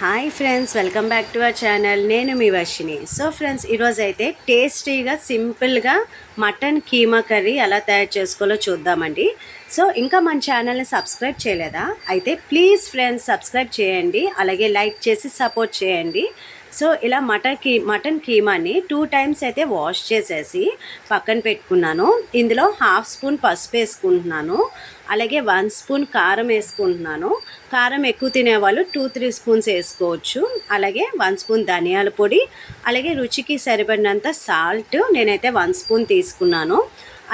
Hi friends, welcome back to our channel. నేను మీ Varshini. So friends, ఈరోజు అయితే టేస్టీగా సింపుల్గా మటన్ కీమా కర్రీ ఎలా తయారు చేసుకోవాలో చూద్దామండి. సో ఇంకా మన ఛానల్ని సబ్స్క్రైబ్ చేయలేదా? అయితే ప్లీజ్ ఫ్రెండ్స్ సబ్స్క్రైబ్ చేయండి, అలాగే లైక్ చేసి సపోర్ట్ చేయండి. సో ఇలా మటన్ కీమాని 2 టైమ్స్ అయితే వాష్ చేసేసి పక్కన పెట్టుకున్నాను. ఇందులో 1/2 స్పూన్ పసుపు వేసుకుంటున్నాను, అలాగే 1 స్పూన్ కారం వేసుకుంటున్నాను. కారం ఎక్కువ తినేవాళ్ళు 2-3 స్పూన్స్ వేసుకోవచ్చు. అలాగే 1 స్పూన్ ధనియాల పొడి, అలాగే రుచికి సరిపడినంత సాల్ట్ నేనైతే 1 స్పూన్ తీసుకున్నాను.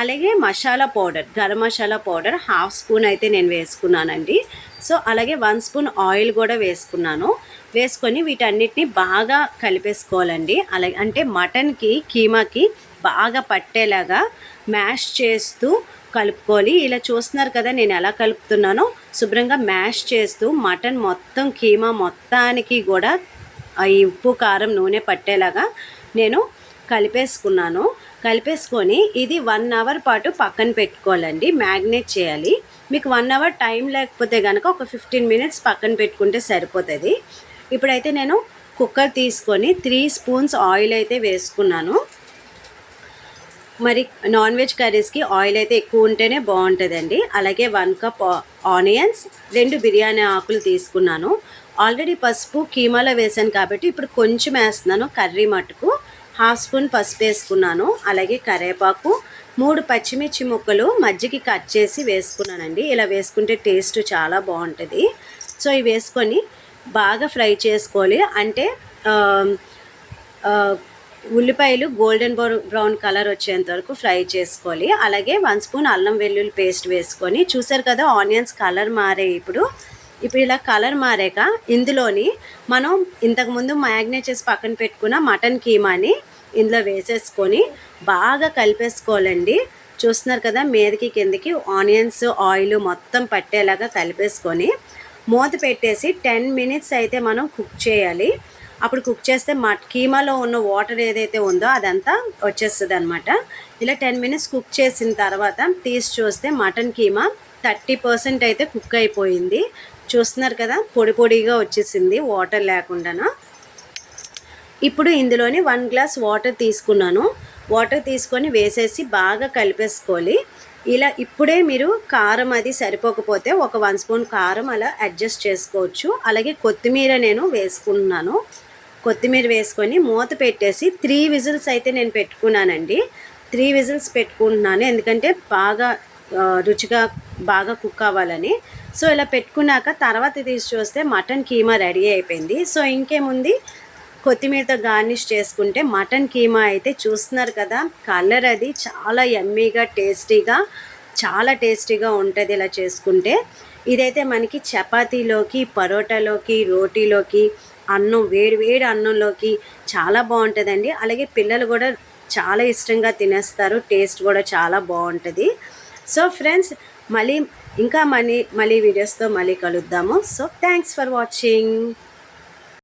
అలాగే masala powder, garam masala powder 1/2 spoon అయితే నేను వేసుకున్నానండి. సో అలాగే 1 స్పూన్ ఆయిల్ కూడా వేసుకున్నాను. వేసుకొని వీటన్నిటిని బాగా కలిపేసుకోవాలండి. అలాగే అంటే మటన్కి కీమాకి బాగా పట్టేలాగా మ్యాష్ చేస్తూ కలుపుకోవాలి. ఇలా చూస్తున్నారు కదా నేను ఎలా కలుపుతున్నానో. శుభ్రంగా మ్యాష్ చేస్తూ మటన్ మొత్తం కీమా మొత్తానికి కూడా ఈ ఉప్పు కారం నూనె పట్టేలాగా నేను కలిపేసుకున్నాను. కలిపేసుకొని ఇది 1 అవర్ పాటు పక్కన పెట్టుకోవాలండి, మ్యాగ్నేట్ చేయాలి. మీకు 1 అవర్ టైం లేకపోతే కనుక ఒక 15 మినిట్స్ పక్కన పెట్టుకుంటే సరిపోతుంది. ఇప్పుడైతే నేను కుక్కర్ తీసుకొని 3 స్పూన్స్ ఆయిల్ అయితే వేసుకున్నాను. మరి నాన్ వెజ్ కర్రీస్కి ఆయిల్ అయితే ఎక్కువ ఉంటేనే బాగుంటుందండి. అలాగే 1 కప్ ఆనియన్స్, 2 బిర్యానీ ఆకులు తీసుకున్నాను. ఆల్రెడీ పసుపు కీమాలో వేసాను కాబట్టి ఇప్పుడు కొంచెం వేస్తున్నాను కర్రీ మటుకు. 1/2 స్పూన్ పసుపు వేసుకున్నాను. అలాగే కరివేపాకు, 3 పచ్చిమిర్చి ముక్కలు మజ్జిగ కట్ చేసి వేసుకున్నానండి. ఇలా వేసుకుంటే టేస్ట్ చాలా బాగుంటుంది. సో ఇవి వేసుకొని బాగా ఫ్రై చేసుకోవాలి. అంటే ఉల్లిపాయలు గోల్డెన్ బ్రౌన్ కలర్ వచ్చేంత వరకు ఫ్రై చేసుకోవాలి. అలాగే 1 స్పూన్ అల్లం వెల్లుల్లి పేస్ట్ వేసుకొని, చూసారు కదా ఆనియన్స్ కలర్ మారే. ఇప్పుడు ఇలా కలర్ మారాక ఇందులోని మనం ఇంతకుముందు మ్యాగ్నేట్ చేసి పక్కన పెట్టుకున్న మటన్ కీమాని ఇందులో వేసేసుకొని బాగా కలిపేసుకోవాలండి. చూస్తున్నారు కదా మీదకి కిందకి ఆనియన్స్ ఆయిల్ మొత్తం పట్టేలాగా కలిపేసుకొని మూత పెట్టేసి 10 మినిట్స్ అయితే మనం కుక్ చేయాలి. అప్పుడు కుక్ చేస్తే కీమాలో ఉన్న వాటర్ ఏదైతే ఉందో అదంతా వచ్చేస్తుంది అనమాట. ఇలా 10 మినిట్స్ కుక్ చేసిన తర్వాత తీసి చూస్తే మటన్ కీమా 30% అయితే కుక్ అయిపోయింది. చూస్తున్నారు కదా పొడి పొడిగా వచ్చేసింది వాటర్ లేకుండా. ఇప్పుడు ఇందులోని 1 గ్లాస్ వాటర్ తీసుకున్నాను. వాటర్ తీసుకొని వేసేసి బాగా కలిపేసుకోవాలి. ఇలా ఇప్పుడే మీరు కారం అది సరిపోకపోతే ఒక 1 స్పూన్ కారం అలా అడ్జస్ట్ చేసుకోవచ్చు. అలాగే కొత్తిమీర నేను వేసుకుంటున్నాను. కొత్తిమీర వేసుకొని మూత పెట్టేసి 3 విజిల్స్ అయితే నేను పెట్టుకున్నానండి. 3 విజిల్స్ పెట్టుకుంటున్నాను, ఎందుకంటే బాగా రుచిగా బాగా కుక్ అవ్వాలని. సో ఇలా పెట్టుకున్నాక తర్వాత తీసి చూస్తే మటన్ కీమా రెడీ అయిపోయింది. సో ఇంకేముంది, కొత్తిమీరతో గార్నిష్ చేసుకుంటే మటన్ కీమా అయితే చూస్తున్నారు కదా కలర్ అది చాలా యమ్మీగా చాలా టేస్టీగా ఉంటుంది ఇలా చేసుకుంటే. ఇదైతే మనకి చపాతీలోకి, పరోటాలోకి, రోటీలోకి, అన్నం వేడి అన్నంలోకి చాలా బాగుంటుందండి. అలాగే పిల్లలు కూడా చాలా ఇష్టంగా తినేస్తారు. టేస్ట్ కూడా చాలా బాగుంటుంది. సో ఫ్రెండ్స్, మళ్ళీ వీడియోస్తో మళ్ళీ కలుద్దాము. So thanks for watching.